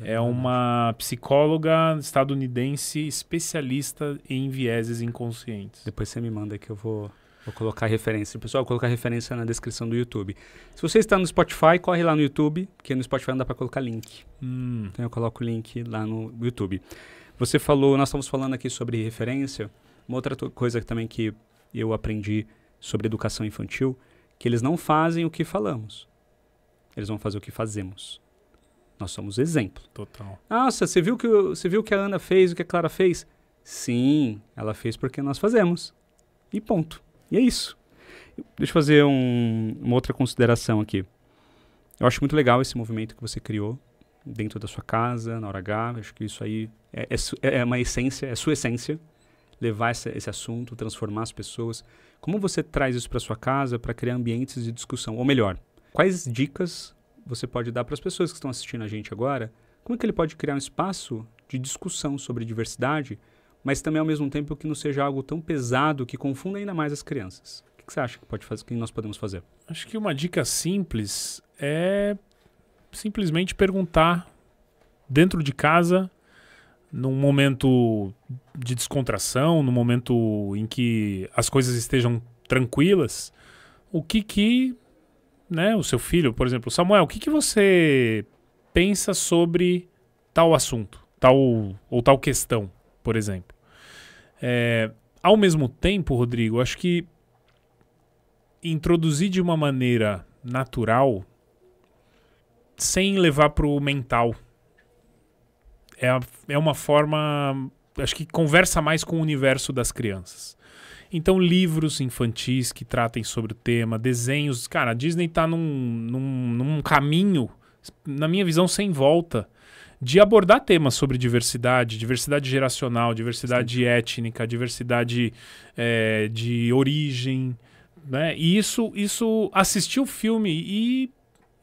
É uma psicóloga estadunidense especialista em vieses inconscientes. Depois você me manda que eu vou colocar a referência. Pessoal, vou colocar a referência na descrição do YouTube. Se você está no Spotify, corre lá no YouTube, porque no Spotify não dá para colocar link. Então eu coloco o link lá no YouTube. Você falou, nós estamos falando aqui sobre referência. Uma outra coisa também que eu aprendi sobre educação infantil, que eles não fazem o que falamos. Eles vão fazer o que fazemos. Nós somos exemplo. Total. Nossa, você viu que a Ana fez, o que a Clara fez? Sim, ela fez porque nós fazemos. E ponto. E é isso. Deixa eu fazer uma outra consideração aqui. Eu acho muito legal esse movimento que você criou dentro da sua casa, na hora H. Acho que isso aí é uma essência, é sua essência. Levar esse assunto, transformar as pessoas. Como você traz isso para sua casa para criar ambientes de discussão? Ou melhor, quais dicas você pode dar para as pessoas que estão assistindo a gente agora? Como é que ele pode criar um espaço de discussão sobre diversidade, mas também ao mesmo tempo que não seja algo tão pesado que confunda ainda mais as crianças? O que você acha que pode fazer, que nós podemos fazer? Acho que uma dica simples é simplesmente perguntar dentro de casa, num momento de descontração, num momento em que as coisas estejam tranquilas, o que né, o seu filho, por exemplo, Samuel, o que você pensa sobre tal assunto, tal questão, por exemplo. Ao mesmo tempo, Rodrigo, acho que introduzir de uma maneira natural, sem levar para o mental, é uma forma, acho que conversa mais com o universo das crianças. Então, livros infantis que tratem sobre o tema, desenhos. Cara, a Disney está num caminho, na minha visão, sem volta, de abordar temas sobre diversidade geracional, diversidade étnica, diversidade de origem, né? E isso assistir o filme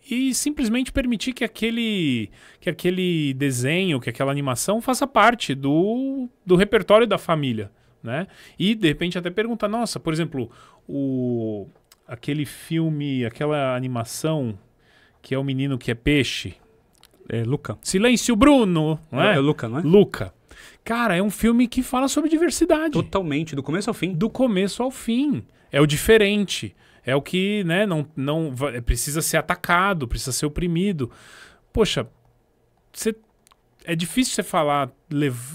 e simplesmente permitir que aquele desenho, que aquela animação faça parte do repertório da família, né? E, de repente, até perguntar, nossa, por exemplo, aquele filme, aquela animação que é o menino que é peixe. É Luca. Silêncio, Bruno! Não é? É Luca, não é? Luca. Cara, é um filme que fala sobre diversidade. Totalmente, do começo ao fim. Do começo ao fim. É o diferente. É o que, né, não precisa ser atacado, precisa ser oprimido. Poxa, é difícil você falar,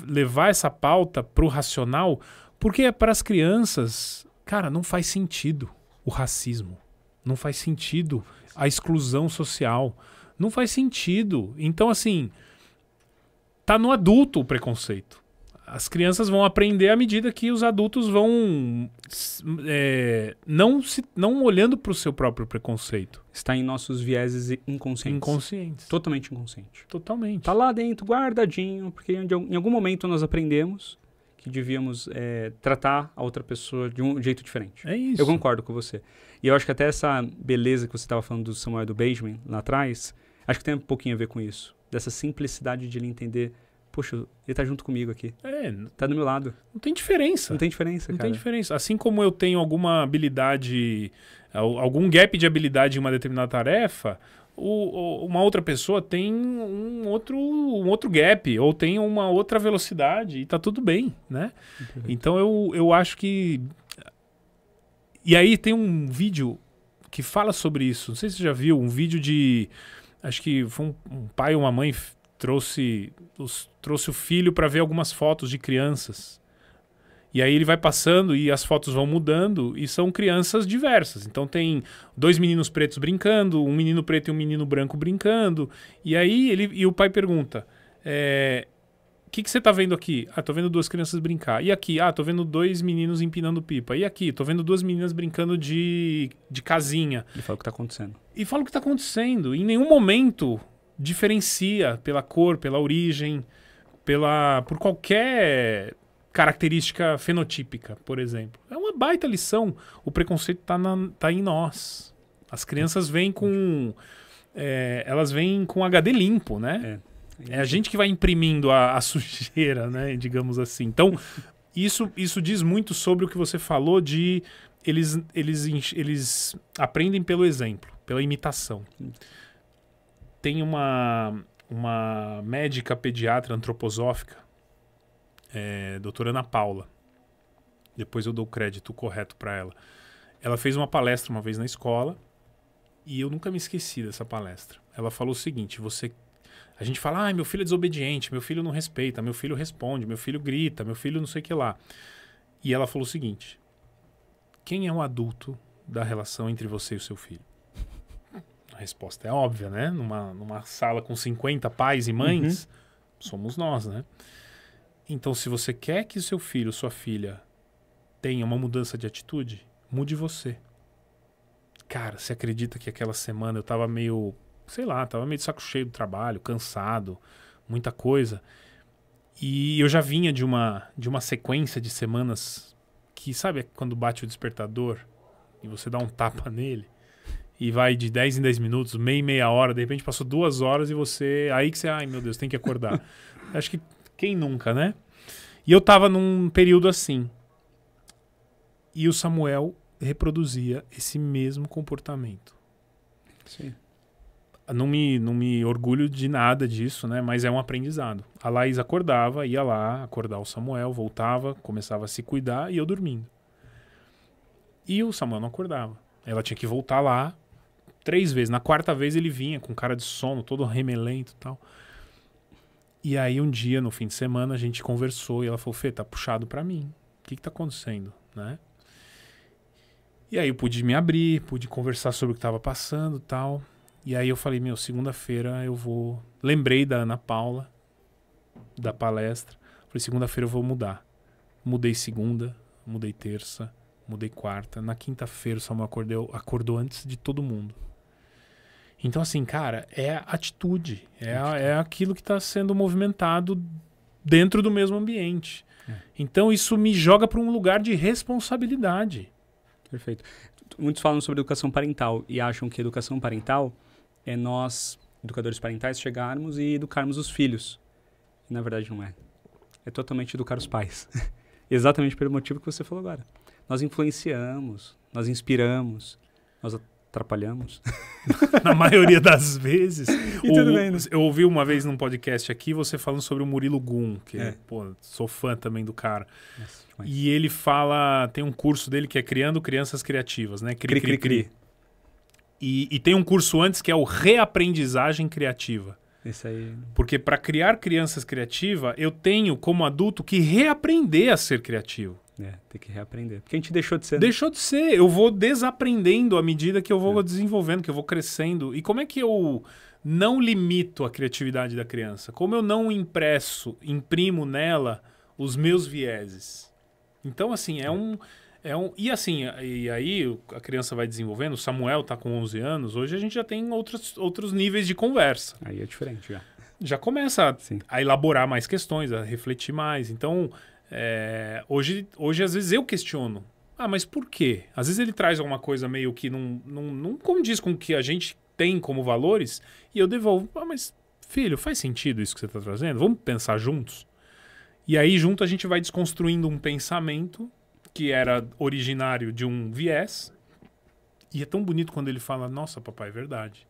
levar essa pauta pro racional, porque para as crianças, cara, não faz sentido o racismo. Não faz sentido a exclusão social. Não faz sentido. Então, assim, tá no adulto o preconceito. As crianças vão aprender à medida que os adultos vão não olhando para o seu próprio preconceito. Está em nossos vieses inconscientes. Totalmente inconsciente. Totalmente. Está lá dentro, guardadinho, porque em algum momento nós aprendemos que devíamos tratar a outra pessoa de um jeito diferente. É isso. Eu concordo com você. E eu acho que até essa beleza que você estava falando do Samuel e do Benjamin lá atrás, acho que tem um pouquinho a ver com isso. Dessa simplicidade de ele entender, poxa, ele tá junto comigo aqui. Tá do meu lado. Não tem diferença. Não tem diferença, Não cara. tem diferença. Assim como eu tenho alguma habilidade, algum gap de habilidade em uma determinada tarefa, uma outra pessoa tem um outro gap, ou tem uma outra velocidade, e tá tudo bem, né? Então eu acho que... E aí tem um vídeo que fala sobre isso. Não sei se você já viu, um vídeo de... Acho que foi um pai ou uma mãe trouxe o filho para ver algumas fotos de crianças. E aí ele vai passando e as fotos vão mudando e são crianças diversas. Então tem 2 meninos pretos brincando, um menino preto e um menino branco brincando. E aí o pai pergunta... O que você tá vendo aqui? Tô vendo 2 crianças brincar. E aqui? Tô vendo 2 meninos empinando pipa. E aqui? Tô vendo 2 meninas brincando de casinha. E fala o que tá acontecendo. E fala o que tá acontecendo. Em nenhum momento diferencia pela cor, pela origem, por qualquer característica fenotípica, por exemplo. É uma baita lição. O preconceito tá em nós. As crianças vêm com... elas vêm com HD limpo, né? É a gente que vai imprimindo a sujeira, né? Digamos assim. Então, isso diz muito sobre o que você falou de eles aprendem pelo exemplo, pela imitação. Tem uma médica pediatra antroposófica, doutora Ana Paula. Depois eu dou o crédito correto para ela. Ela fez uma palestra uma vez na escola e eu nunca me esqueci dessa palestra. Ela falou o seguinte: a gente fala, meu filho é desobediente, meu filho não respeita, meu filho responde, meu filho grita, meu filho não sei o que lá. E ela falou o seguinte: quem é o adulto da relação entre você e o seu filho? A resposta é óbvia, né? Numa sala com 50 pais e mães, somos nós, né? Então, se você quer que o seu filho, sua filha, tenha uma mudança de atitude, mude você. Cara, você acredita que aquela semana eu tava meio... tava meio de saco cheio do trabalho, cansado, muita coisa. E eu já vinha de uma sequência de semanas que, sabe, quando bate o despertador e você dá um tapa nele e vai de 10 em 10 minutos, meia hora, de repente passou 2 horas e você... Aí que você, ai meu Deus, tem que acordar. Acho que quem nunca, né? E eu tava num período assim. E o Samuel reproduzia esse mesmo comportamento. Sim. Não me orgulho de nada disso, né? Mas é um aprendizado. A Laís acordava, ia lá acordar o Samuel, voltava, começava a se cuidar e eu dormindo. E o Samuel não acordava. Ela tinha que voltar lá 3 vezes. Na 4ª vez ele vinha com cara de sono, todo remelento e tal. E aí um dia, no fim de semana, a gente conversou e ela falou: Fê, tá puxado pra mim. O que tá acontecendo, né? E aí eu pude me abrir, pude conversar sobre o que tava passando e tal. E aí eu falei, segunda-feira eu vou... Lembrei da Ana Paula, da palestra. Falei, segunda-feira eu vou mudar. Mudei segunda, mudei terça, mudei quarta. Na quinta-feira o Samuel acordou antes de todo mundo. Então assim, cara, é atitude. É aquilo que está sendo movimentado dentro do mesmo ambiente. Então isso me joga para um lugar de responsabilidade. Perfeito. Muitos falam sobre educação parental e acham que educação parental é nós, educadores parentais, chegarmos e educarmos os filhos. E, na verdade, não é. É totalmente educar os pais. Exatamente pelo motivo que você falou agora. Nós influenciamos, nós inspiramos, nós atrapalhamos. Na maioria das vezes. Tudo bem, né? Eu ouvi uma vez num podcast aqui você falando sobre o Murilo Gun, que sou fã também do cara. Nossa, e ele fala, tem um curso dele que é Criando Crianças Criativas, né? Cri. E tem um curso antes que é o Reaprendizagem Criativa. Isso aí. Porque para criar crianças criativas, eu tenho, como adulto, que reaprender a ser criativo. Tem que reaprender. Porque a gente deixou de ser. Deixou de ser. Eu vou desaprendendo à medida que eu vou desenvolvendo, que eu vou crescendo. E como é que eu não limito a criatividade da criança? Como eu não imprimo nela os meus vieses? Então, assim, e assim, e aí a criança vai desenvolvendo. O Samuel tá com 11 anos. Hoje a gente já tem outros níveis de conversa. Aí é diferente já. Já começa a elaborar mais questões, a refletir mais. Então, Hoje, às vezes, eu questiono. Ah, mas por quê? Às vezes ele traz alguma coisa meio que não condiz com o que a gente tem como valores e eu devolvo. Ah, mas, filho, faz sentido isso que você está trazendo? Vamos pensar juntos? E aí, junto, a gente vai desconstruindo um pensamento que era originário de um viés. E é tão bonito quando ele fala, nossa, papai, é verdade.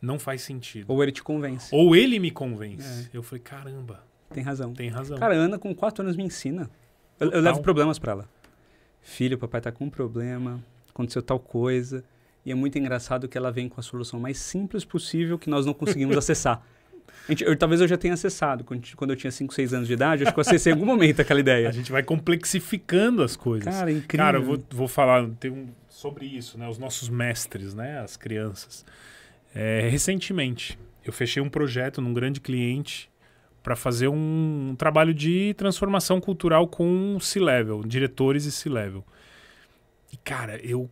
Não faz sentido. Ou ele te convence. Ou ele me convence. Eu falei, caramba. Tem razão. Tem razão. Cara, a Ana com 4 anos me ensina. Eu levo problemas pra ela. Filho, papai tá com um problema, aconteceu tal coisa. E é muito engraçado que ela vem com a solução mais simples possível que nós não conseguimos acessar. Talvez eu já tenha acessado. Quando eu tinha 5, 6 anos de idade, acho que eu acessei em algum momento aquela ideia. A gente vai complexificando as coisas. Cara, incrível. Cara, eu vou falar sobre isso, né? Os nossos mestres, né? As crianças. Recentemente, eu fechei um projeto num grande cliente para fazer um trabalho de transformação cultural com C-Level, diretores e C-Level. E, cara, eu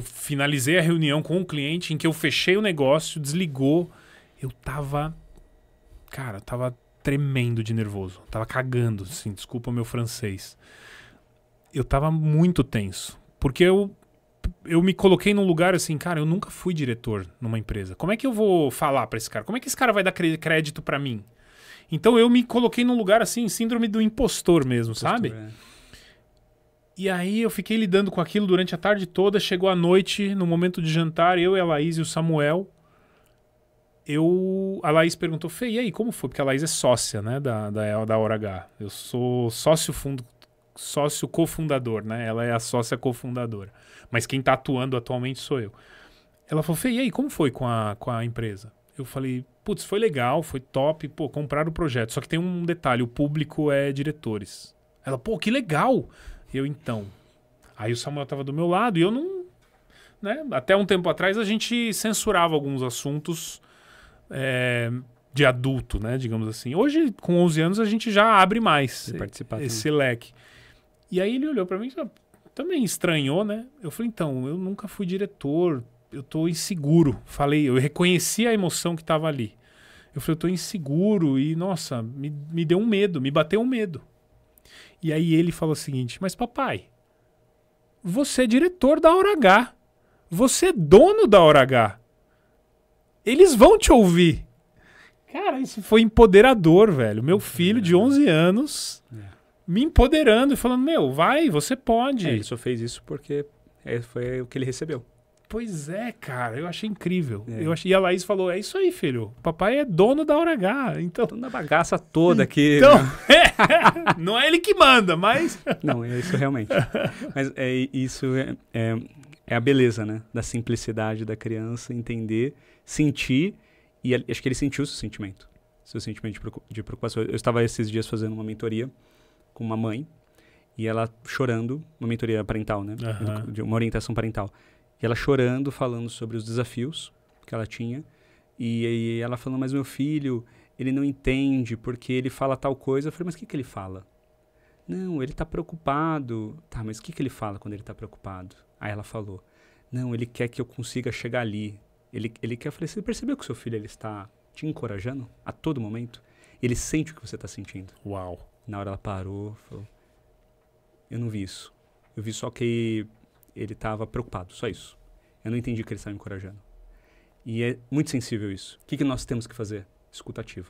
finalizei a reunião com o cliente em que eu fechei o negócio, desligou. Eu tava tremendo de nervoso. Tava cagando, assim, desculpa o meu francês. Eu tava muito tenso. Porque eu me coloquei num lugar assim, cara, eu nunca fui diretor numa empresa. Como é que eu vou falar pra esse cara? Como é que esse cara vai dar crédito pra mim? Então eu me coloquei num lugar assim, síndrome do impostor mesmo, sabe? E aí eu fiquei lidando com aquilo durante a tarde toda. Chegou a noite, no momento de jantar, eu e a Laís e o Samuel. A Laís perguntou, Fê, e aí, como foi? Porque a Laís é sócia, né, da Hora H. Eu sou sócio cofundador, né? Ela é a sócia cofundadora. Mas quem tá atuando atualmente sou eu. Ela falou, Fê, e aí, como foi com a empresa? Eu falei, putz, foi legal, foi top, pô, compraram o projeto. Só que tem um detalhe, o público é diretores. Ela, pô, que legal. Eu, então. Aí o Samuel tava do meu lado e eu não... Né? Até um tempo atrás a gente censurava alguns assuntos de adulto, né? Digamos assim. Hoje, com 11 anos, a gente já abre mais esse leque. E aí ele olhou pra mim e também estranhou, né? Eu falei, então, eu nunca fui diretor, eu tô inseguro. Eu reconheci a emoção que tava ali. Eu falei, eu tô inseguro e, nossa, me deu um medo, me bateu um medo. E aí ele falou o seguinte, mas papai, você é diretor da Hora H. Você é dono da Hora H. Eles vão te ouvir. Cara, isso foi empoderador, velho. Meu filho de 11 anos me empoderando e falando, meu, vai, você pode. Ele só fez isso porque foi o que ele recebeu. Pois é, cara, eu achei incrível. E a Laís falou, é isso aí, filho. Papai é dono da Hora H. Então, dono da bagaça toda aqui. Então, não é ele que manda, mas... Não, é isso realmente. Mas isso é a beleza, né? Da simplicidade da criança, entender, sentir, e acho que ele sentiu o seu sentimento de preocupação. Eu estava esses dias fazendo uma mentoria com uma mãe, e ela chorando, uma mentoria parental, né? De uma orientação parental. E ela chorando, falando sobre os desafios que ela tinha. E ela falando, mas meu filho, ele não entende porque ele fala tal coisa. Eu falei, mas o que ele fala? Não, ele está preocupado. Tá, mas o que ele fala quando ele está preocupado? Aí ela falou, não, ele quer que eu consiga chegar ali. Ele quer, eu falei, você percebeu que o seu filho ele está te encorajando a todo momento? Ele sente o que você está sentindo. Uau. Na hora ela parou, falou, eu não vi isso. Eu vi só que ele estava preocupado, só isso. Eu não entendi que ele estava me encorajando. E é muito sensível isso. O que nós temos que fazer? Escuta ativa.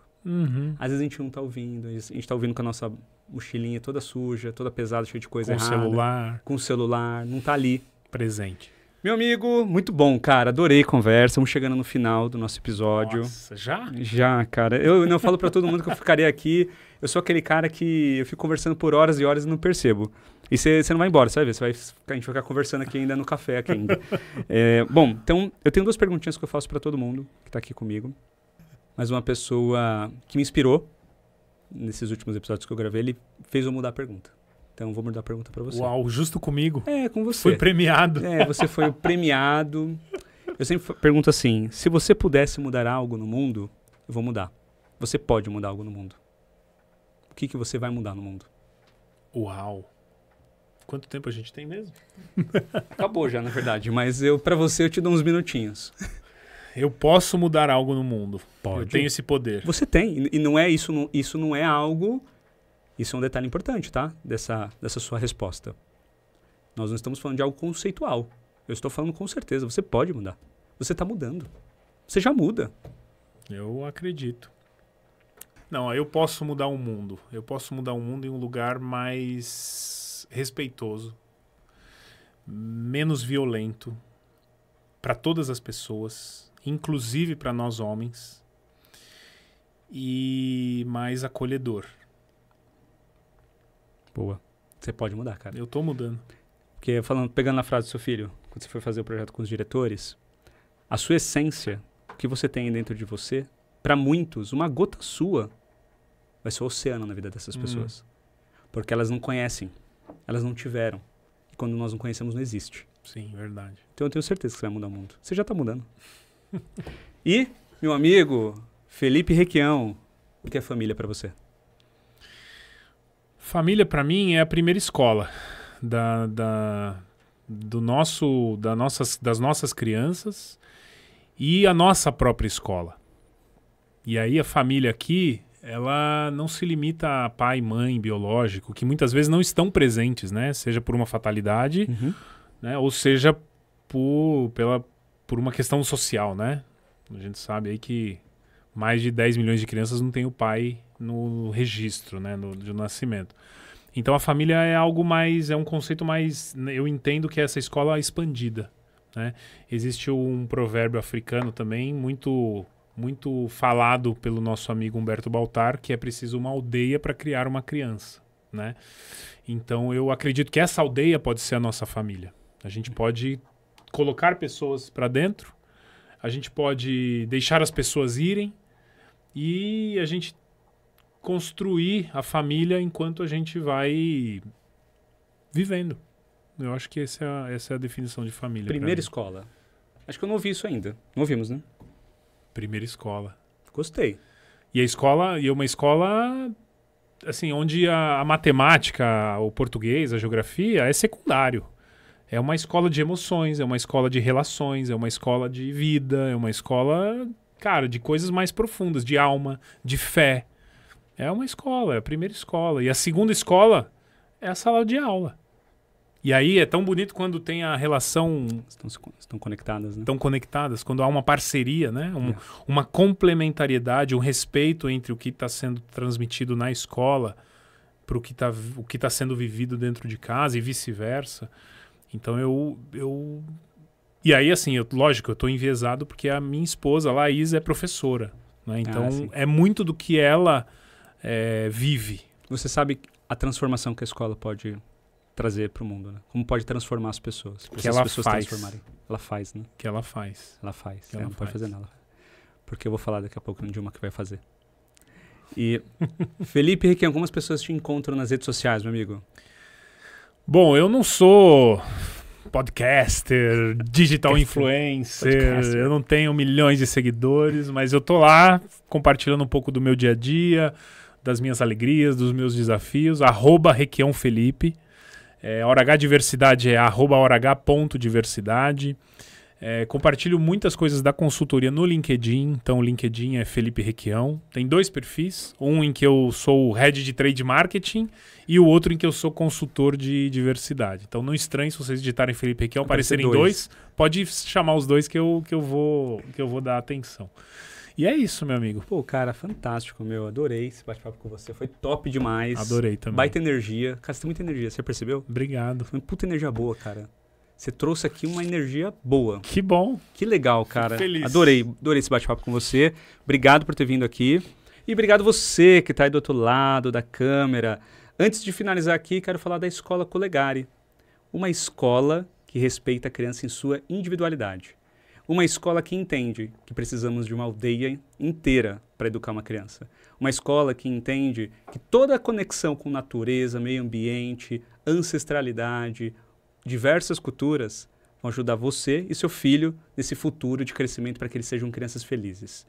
Às vezes a gente não está ouvindo, a gente está ouvindo com a nossa mochilinha toda suja, toda pesada, cheia de coisa errada. Com o celular, não está ali. Presente. Meu amigo, muito bom, cara. Adorei a conversa. Estamos chegando no final do nosso episódio. Nossa, já? Já, cara. Eu não falo pra todo mundo que eu ficaria aqui. Eu sou aquele cara que eu fico conversando por horas e horas e não percebo. E você não vai embora, sabe? A gente vai ficar conversando aqui ainda no café aqui ainda. Bom, então eu tenho 2 perguntinhas que eu faço pra todo mundo que tá aqui comigo. Mas uma pessoa que me inspirou nesses últimos episódios que eu gravei, ele fez eu mudar a pergunta. Então, vou mudar a pergunta pra você. Uau, justo comigo. Com você. Foi premiado. Você foi o premiado. Eu sempre pergunto assim, se você pudesse mudar algo no mundo, eu vou mudar. Você pode mudar algo no mundo. O que você vai mudar no mundo? Uau. Quanto tempo a gente tem mesmo? Acabou já, na verdade. Mas pra você eu te dou uns minutinhos. Eu posso mudar algo no mundo. Pode. Eu tenho esse poder. Você tem. E não é isso não é algo... Isso é um detalhe importante, tá? Dessa sua resposta. Nós não estamos falando de algo conceitual. Eu estou falando com certeza. Você pode mudar. Você está mudando. Você já muda. Eu acredito. Não, eu posso mudar o mundo. Eu posso mudar o mundo em um lugar mais respeitoso, menos violento para todas as pessoas, inclusive para nós homens, e mais acolhedor. Boa. Você pode mudar, cara. Eu tô mudando. Porque pegando na frase do seu filho, quando você foi fazer o projeto com os diretores, a sua essência, o que você tem dentro de você, para muitos, uma gota sua vai ser o oceano na vida dessas pessoas. Porque elas não conhecem, elas não tiveram. E quando nós não conhecemos, não existe. Sim, verdade. Então eu tenho certeza que você vai mudar o mundo. Você já está mudando. E, meu amigo, Felipe Requião, o que é família para você? Família, para mim, é a primeira escola das nossas crianças e a nossa própria escola. E aí a família aqui, ela não se limita a pai e mãe biológico, que muitas vezes não estão presentes, né? Seja por uma fatalidade, né? Ou seja por uma questão social, né? A gente sabe aí que mais de 10 milhões de crianças não têm o pai no registro, né? De nascimento. Então a família é algo mais, é um conceito mais, eu entendo que é essa escola expandida, né? Existe um provérbio africano também muito falado pelo nosso amigo Humberto Baltar, que é preciso uma aldeia para criar uma criança, né? Então eu acredito que essa aldeia pode ser a nossa família. A gente pode colocar pessoas para dentro, a gente pode deixar as pessoas irem e a gente construir a família enquanto a gente vai vivendo. Eu acho que essa é a definição de família. Primeira escola. Acho que eu não ouvi isso ainda. Não ouvimos, né? Primeira escola. Gostei. E é uma escola assim, onde a matemática, o português, a geografia é secundário. É uma escola de emoções, é uma escola de relações, é uma escola de vida, é uma escola, cara, de coisas mais profundas, de alma, de fé. É uma escola, é a primeira escola. E a segunda escola é a sala de aula. E aí é tão bonito quando tem a relação... Estão conectadas, né? Estão conectadas, quando há uma parceria, né? Uma complementariedade, um respeito entre o que está sendo transmitido na escola para o que tá sendo vivido dentro de casa e vice-versa. Então E aí, assim, lógico, eu estou enviesado porque a minha esposa, a Laís, é professora, né? Então é muito do que ela vive. Você sabe a transformação que a escola pode trazer para o mundo, né? Como pode transformar as pessoas. Que ela faz. Ela faz, né? Que ela faz. Ela faz. Que ela não faz. Pode fazer nada. Porque eu vou falar daqui a pouco de uma que vai fazer. E Felipe Requião, algumas pessoas te encontram nas redes sociais, meu amigo? Bom, eu não sou podcaster, digital influencer, eu não tenho milhões de seguidores, mas eu tô lá compartilhando um pouco do meu dia a dia, das minhas alegrias, dos meus desafios, @RequiãoFelipe. Hora H Diversidade é @horh.diversidade. Compartilho muitas coisas da consultoria no LinkedIn. Então o LinkedIn é Felipe Requião. Tem 2 perfis. Um em que eu sou o Head de Trade Marketing e o outro em que eu sou consultor de diversidade. Então não estranhe se vocês digitarem Felipe Requião, aparecerem 2. Pode chamar os 2 que eu vou dar atenção. E é isso, meu amigo. Pô, cara, fantástico, meu. Adorei esse bate-papo com você. Foi top demais. Adorei também. Baita energia. Cara, você tem muita energia, você percebeu? Obrigado. Foi uma puta energia boa, cara. Você trouxe aqui uma energia boa. Que bom. Que legal, cara. Fico feliz. Adorei esse bate-papo com você. Obrigado por ter vindo aqui. E obrigado você que está aí do outro lado da câmera. Antes de finalizar aqui, quero falar da Escola Colegari. Uma escola que respeita a criança em sua individualidade. Uma escola que entende que precisamos de uma aldeia inteira para educar uma criança. Uma escola que entende que toda a conexão com natureza, meio ambiente, ancestralidade, diversas culturas vão ajudar você e seu filho nesse futuro de crescimento para que eles sejam crianças felizes.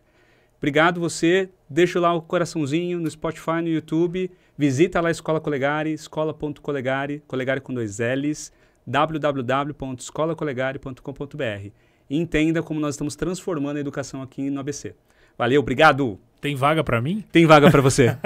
Obrigado você. Deixa lá o coraçãozinho no Spotify, no YouTube. Visita lá a Escola Colegari, escola.colegari, Colegari com 2 L's, www.escolacolegari.com.br. E entenda como nós estamos transformando a educação aqui no ABC. Valeu, obrigado! Tem vaga para mim? Tem vaga para você.